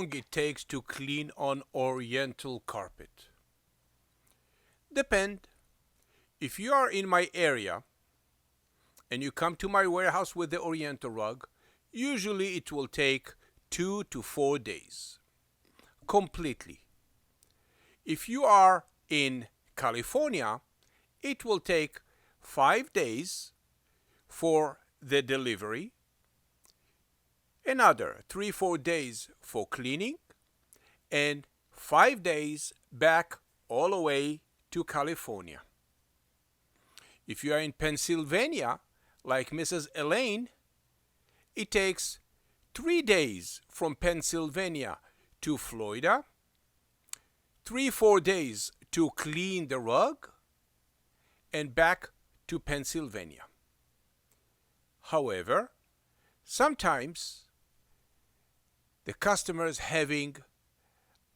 long it takes to clean on Oriental carpet? Depend. If you are in my area and you come to my warehouse with the Oriental rug, usually it will take 2 to 4 days completely. If you are in California, it will take 5 days for the delivery, another 3-4 days for cleaning, and 5 days back all the way to California. If you are in Pennsylvania, like Mrs. Elaine, it takes 3 days from Pennsylvania to Florida, 3-4 days to clean the rug, and back to Pennsylvania. However, sometimes the customers having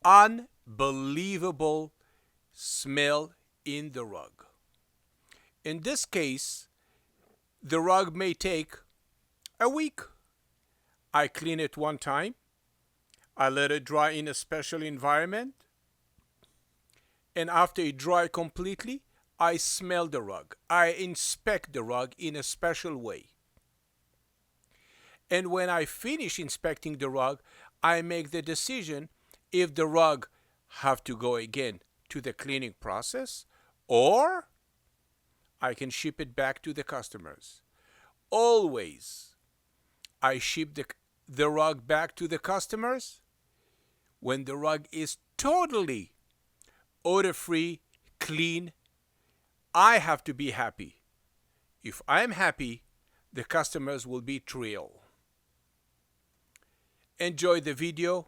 unbelievable smell in the rug. In this case, the rug may take a week. I clean it one time. I let it dry in a special environment. And after it dry completely, I smell the rug. I inspect the rug in a special way. And when I finish inspecting the rug, I make the decision if the rug have to go again to the cleaning process, or I can ship it back to the customers. Always, I ship the rug back to the customers when the rug is totally odor-free, clean. I have to be happy. If I'm happy, the customers will be thrilled. Enjoy the video.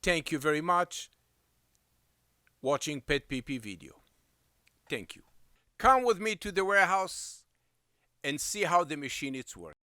Thank you very much watching PetPeePee video. Thank you. Come with me to the warehouse and see how the machine is working.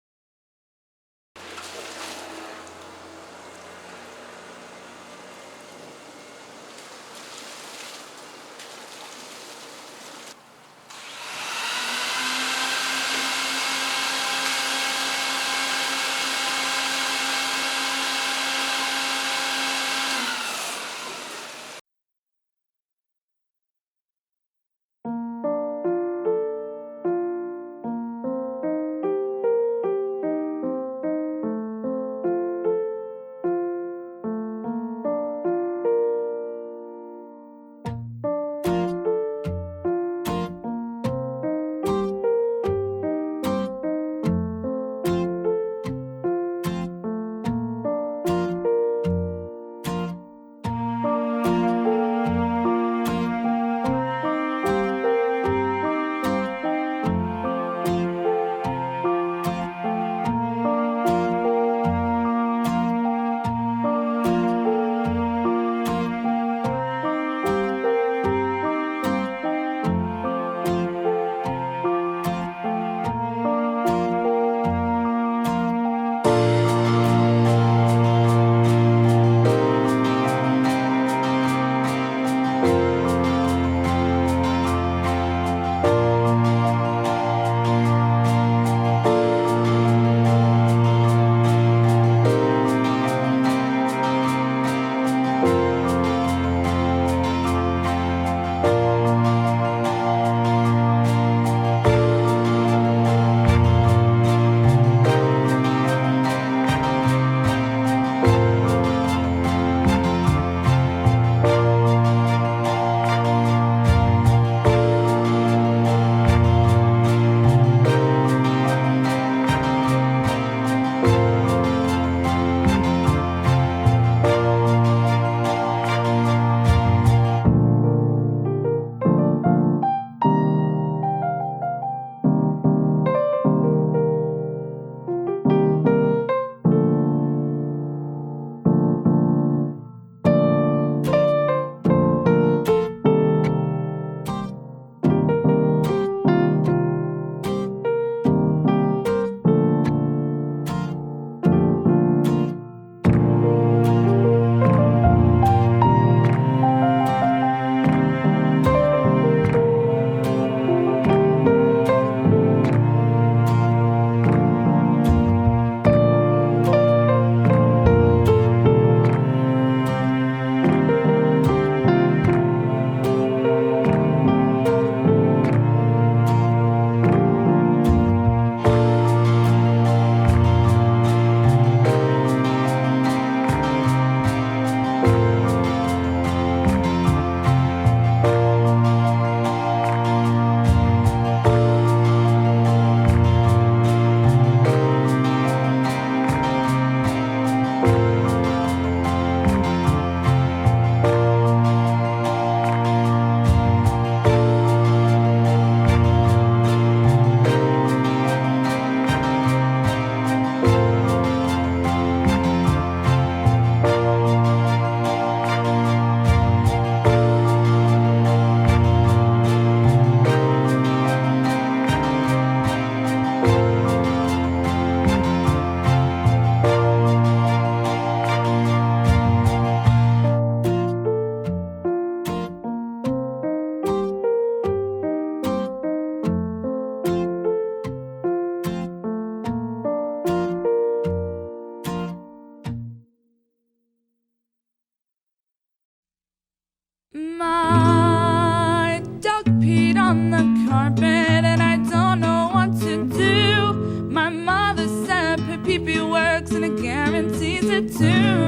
it too.